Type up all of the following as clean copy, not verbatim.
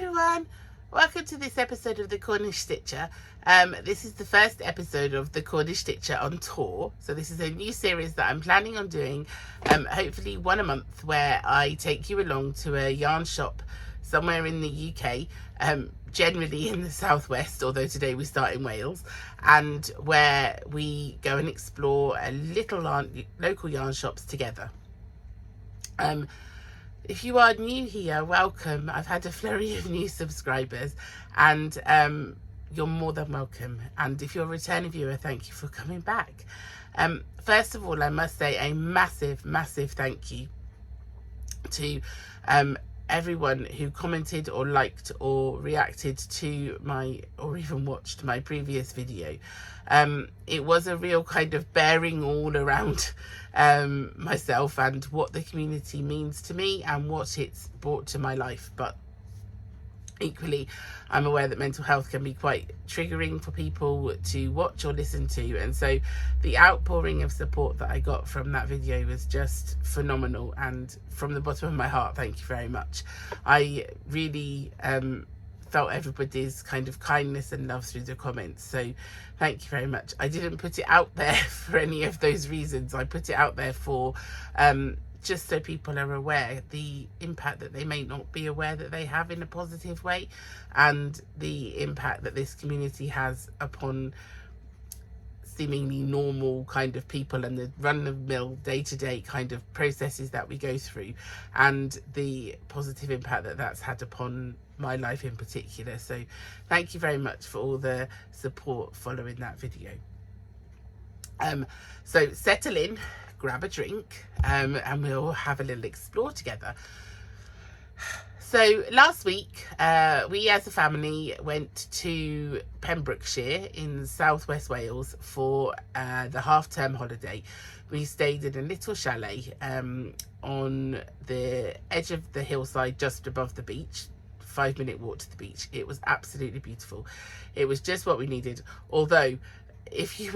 everyone, welcome to this episode of the Cornish Stitcher. This is the first episode of the Cornish Stitcher on tour. So this is a new series that I'm planning on doing, hopefully one a month, where I take you along to a yarn shop somewhere in the UK, generally in the southwest, although today we start in Wales, and where we go and explore a little local yarn shops together. If you are new here, welcome. I've had a flurry of new subscribers, and you're more than welcome. And if you're a returning viewer, thank you for coming back. First of all, I must say a massive thank you to everyone who commented or liked or reacted to or even watched my previous video. It was a real kind of bearing all around myself and what the community means to me and what it's brought to my life. But equally, I'm aware that mental health can be quite triggering for people to watch or listen to, and so the outpouring of support that I got from that video was just phenomenal, and from the bottom of my heart, thank you very much. I really felt everybody's kind of kindness and love through the comments, so thank you very much. I didn't put it out there for any of those reasons. I put it out there for just so people are aware the impact that they may not be aware that they have in a positive way, and the impact that this community has upon seemingly normal kind of people and the run-of-the-mill day-to-day kind of processes that we go through, and the positive impact that that's had upon my life in particular. So thank you very much for all the support following that video. So settle in, grab a drink, and we'll have a little explore together. So last week, we as a family went to Pembrokeshire in southwest Wales for the half-term holiday. We stayed in a little chalet on the edge of the hillside just above the beach. 5-minute walk to the beach. It was absolutely beautiful. It was just what we needed. Although, if you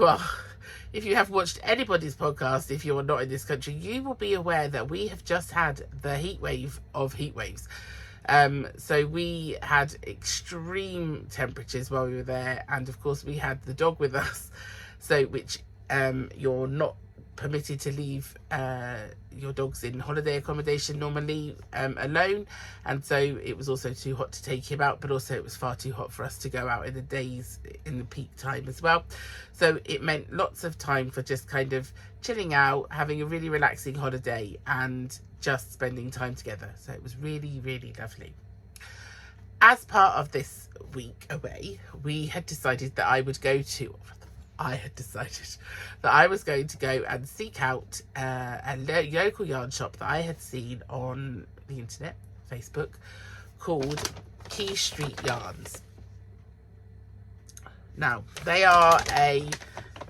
have watched anybody's podcast, if you are not in this country, you will be aware that we have just had the heat wave of heat waves. So we had extreme temperatures while we were there, and of course we had the dog with us, so which you're not permitted to leave your dogs in holiday accommodation normally alone, and so it was also too hot to take him out, but also it was far too hot for us to go out in the days in the peak time as well. So it meant lots of time for just kind of chilling out, having a really relaxing holiday, and just spending time together. So it was really lovely. As part of this week away, we had decided that I was going to go and seek out a local yarn shop that I had seen on the internet, Facebook, called Quay Street Yarns. Now, they are a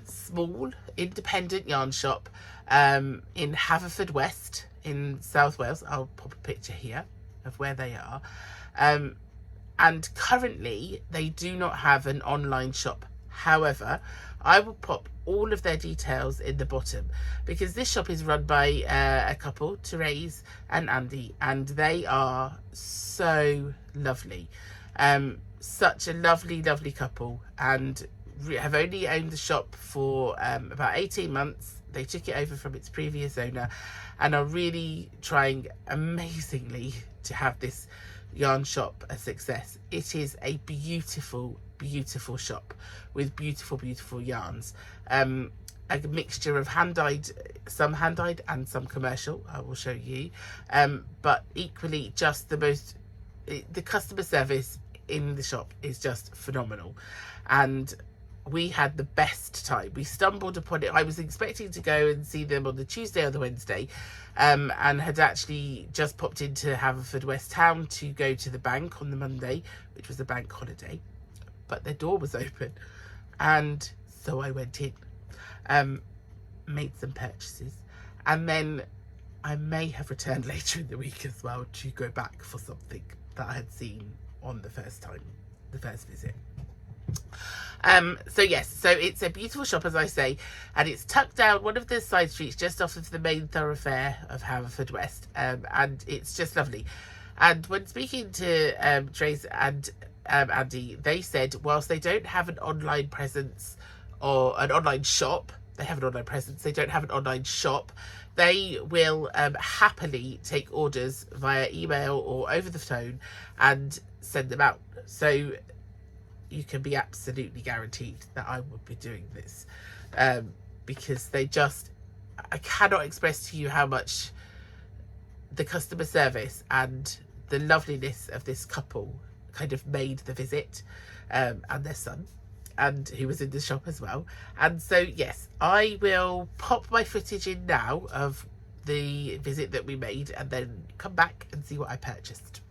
small independent yarn shop in Haverfordwest in South Wales. I'll pop a picture here of where they are. And currently, they do not have an online shop. However, I will pop all of their details in the bottom, because this shop is run by a couple, Therese and Andy, and they are so lovely. Such a lovely couple, and have only owned the shop for about 18 months. They took it over from its previous owner and are really trying amazingly to have this yarn shop a success. It is a beautiful shop with beautiful yarns, a mixture of some hand-dyed and some commercial. I will show you, but equally just the customer service in the shop is just phenomenal, and we had the best time. We stumbled upon it. I was expecting to go and see them on the Tuesday or the Wednesday, and had actually just popped into Haverfordwest town to go to the bank on the Monday, which was a bank holiday, but their door was open, and so I went in, made some purchases, and then I may have returned later in the week as well to go back for something that I had seen on the first visit. So yes, so it's a beautiful shop, as I say, and it's tucked down one of the side streets just off of the main thoroughfare of Haverfordwest, and it's just lovely. And when speaking to Trace and Andy, they said whilst they don't have an online presence or an online shop, they have an online presence, they don't have an online shop, they will happily take orders via email or over the phone and send them out. So you can be absolutely guaranteed that I will be doing this, because I cannot express to you how much the customer service and the loveliness of this couple kind of made the visit, and their son, and who was in the shop as well. And so yes, I will pop my footage in now of the visit that we made and then come back and see what I purchased.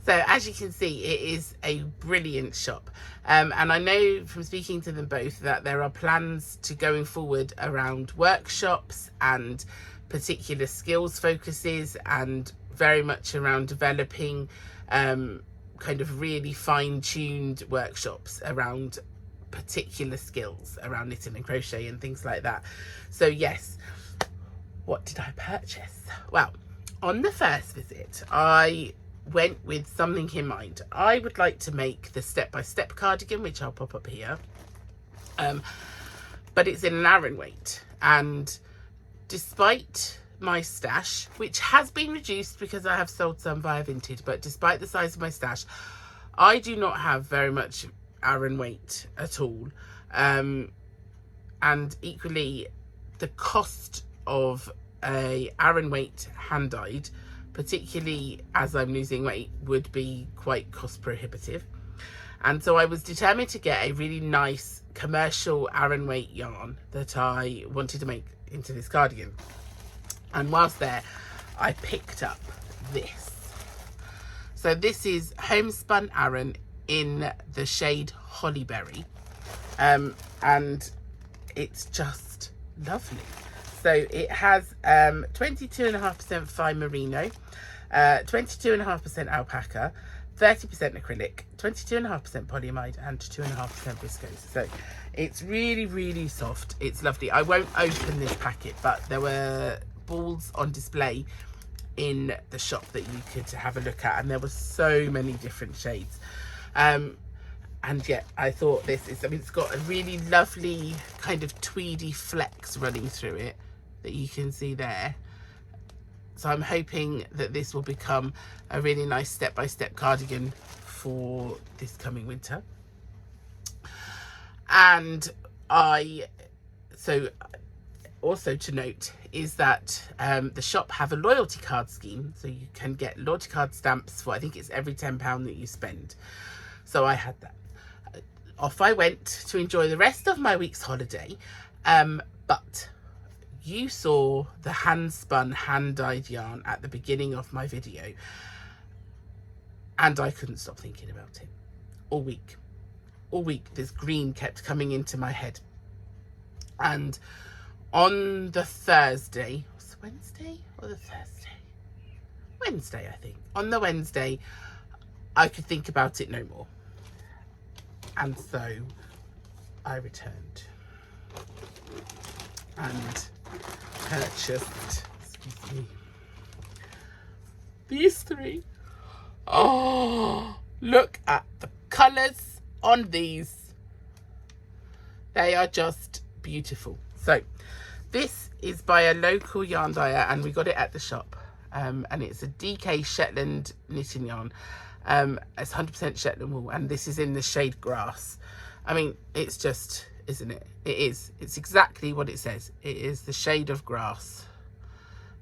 So as you can see, it is a brilliant shop. And I know from speaking to them both that there are plans to going forward around workshops and particular skills focuses, and very much around developing kind of really fine-tuned workshops around particular skills around knitting and crochet and things like that. So yes, what did I purchase? Well, on the first visit, I went with something in mind. I would like to make the step-by-step cardigan, which I'll pop up here, but it's in an Aran weight, and despite my stash, which has been reduced because I have sold some via Vinted, but despite the size of my stash, I do not have very much Aran weight at all, and equally the cost of a Aran weight hand dyed, particularly as I'm losing weight, would be quite cost prohibitive. And so I was determined to get a really nice commercial Aran weight yarn that I wanted to make into this cardigan. And whilst there, I picked up this. So this is homespun Aran in the shade Hollyberry, and it's just lovely. So it has 22.5% fine merino, 22.5% alpaca, 30% acrylic, 22.5% polyamide, and 2.5% viscose. So it's really, really soft. It's lovely. I won't open this packet, but there were balls on display in the shop that you could have a look at, and there were so many different shades. And yet I thought this is, I mean, it's got a really lovely kind of tweedy flex running through it that you can see there. So I'm hoping that this will become a really nice step-by-step cardigan for this coming winter. And so also to note is that the shop have a loyalty card scheme, so you can get loyalty card stamps for, I think it's every £10 that you spend. So I had that. Off I went to enjoy the rest of my week's holiday, but you saw the hand spun, hand dyed yarn at the beginning of my video, and I couldn't stop thinking about it all week. All week this green kept coming into my head, and on the Thursday, was it Wednesday or the Thursday? Wednesday, I think. On the Wednesday, I could think about it no more, and so I returned and purchased, excuse me, these three. Oh, look at the colours on these. They are just beautiful. So this is by a local yarn dyer, and we got it at the shop, and it's a DK Shetland knitting yarn. It's 100% Shetland wool, and this is in the shade grass. I mean, it's just, isn't it? It is. It's exactly what it says. It is the shade of grass.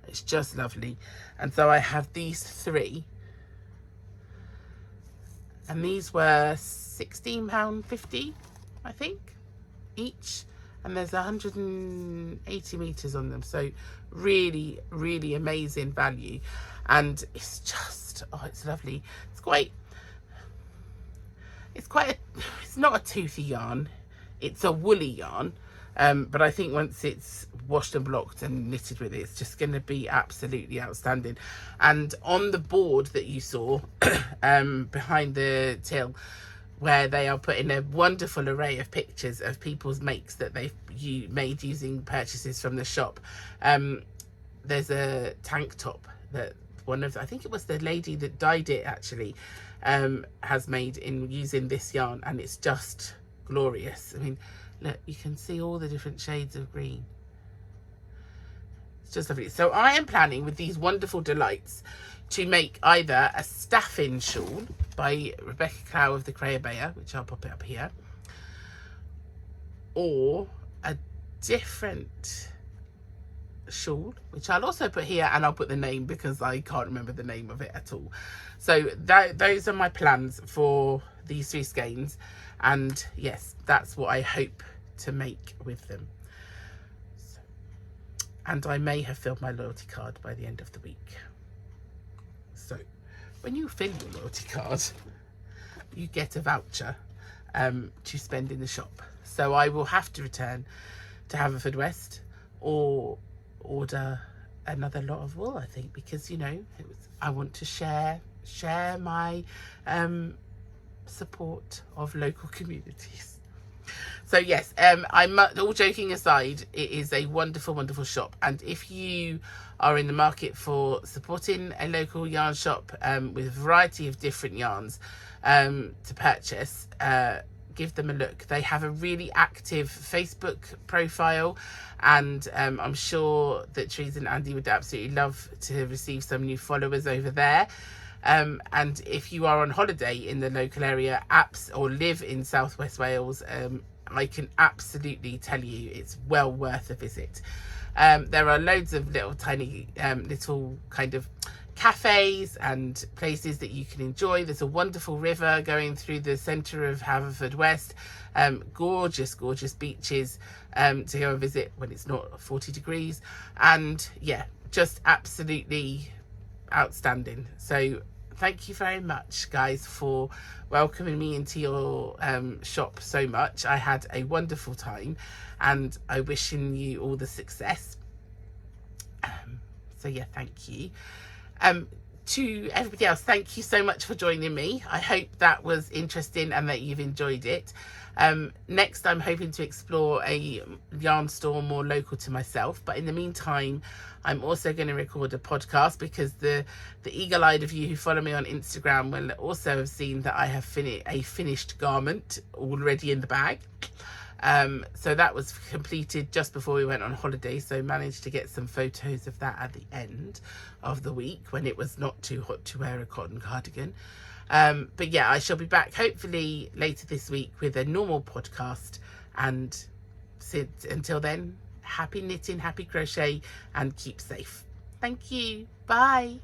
It's just lovely. And so I have these three, and these were £16.50, I think, each. And there's 180 meters on them, so really, really amazing value. And it's just, oh, it's lovely. It's not a toothy yarn, it's a woolly yarn, but I think once it's washed and blocked and knitted with it, it's just going to be absolutely outstanding. And on the board that you saw behind the till, where they are putting a wonderful array of pictures of people's makes that they've made using purchases from the shop, there's a tank top that I think it was the lady that dyed it actually, has made in using this yarn, and it's just glorious. I mean, look, you can see all the different shades of green. It's just lovely. So I am planning with these wonderful delights to make either a Staffin shawl by Rebecca Clow of the Creabea, which I'll pop it up here, or a different shawl, which I'll also put here, and I'll put the name because I can't remember the name of it at all. So those are my plans for these three skeins, and yes, that's what I hope to make with them. So, and I may have filled my loyalty card by the end of the week. So when you fill your loyalty card, you get a voucher to spend in the shop. So I will have to return to Haverfordwest or order another lot of wool, I think, because, you know, I want to share my support of local communities. So yes, I'm all joking aside, it is a wonderful, wonderful shop, and if you are in the market for supporting a local yarn shop with a variety of different yarns to purchase, give them a look. They have a really active Facebook profile, and I'm sure that Teresa and Andy would absolutely love to receive some new followers over there. And if you are on holiday in the local area, or live in Southwest Wales, I can absolutely tell you it's well worth a visit. There are loads of little tiny little kind of cafes and places that you can enjoy. There's a wonderful river going through the centre of Haverfordwest. Gorgeous beaches to go and visit when it's not 40 degrees, and yeah, just absolutely outstanding. So thank you very much, guys, for welcoming me into your shop so much. I had a wonderful time, and I'm wishing you all the success. So yeah, thank you. To everybody else, thank you so much for joining me. I hope that was interesting and that you've enjoyed it. Next, I'm hoping to explore a yarn store more local to myself, but in the meantime, I'm also going to record a podcast, because the eagle-eyed of you who follow me on Instagram will also have seen that I have a finished garment already in the bag. So that was completed just before we went on holiday, so managed to get some photos of that at the end of the week when it was not too hot to wear a cotton cardigan. But yeah, I shall be back hopefully later this week with a normal podcast, and until then, happy knitting, happy crochet, and keep safe. Thank you. Bye.